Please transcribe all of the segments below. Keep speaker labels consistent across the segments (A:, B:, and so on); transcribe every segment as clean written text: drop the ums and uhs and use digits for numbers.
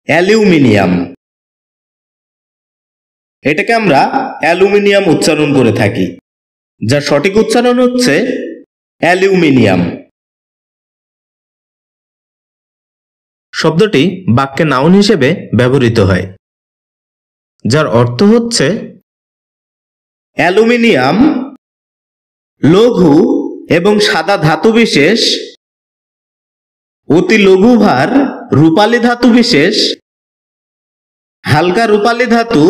A: Aluminium. এটাকে আমরা aluminium উচ্চারণ করে থাকি, যার সঠিক উচ্চারণ হচ্ছে অ্যালুমিনিয়াম। শব্দটি বাক্যে নাউন হিসেবে ব্যবহৃত হয়, যার অর্থ হচ্ছে অ্যালুমিনিয়াম লঘু এবং সাদা ধাতু বিশেষ, অতি লঘুভার রূপালী ধাতু বিশেষ, হালকা রূপালী ধাতু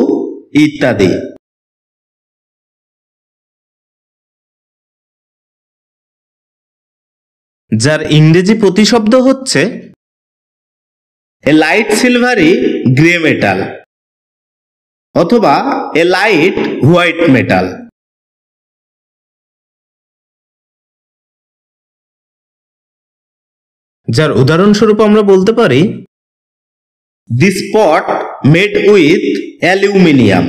A: ইত্যাদি। যার ইংরেজি প্রতিশব্দ হচ্ছে এ লাইট সিলভারি গ্রে মেটাল অথবা এ লাইট হোয়াইট মেটাল। যার উদাহরণস্বরূপ আমরা বলতে পারি this pot made with aluminium.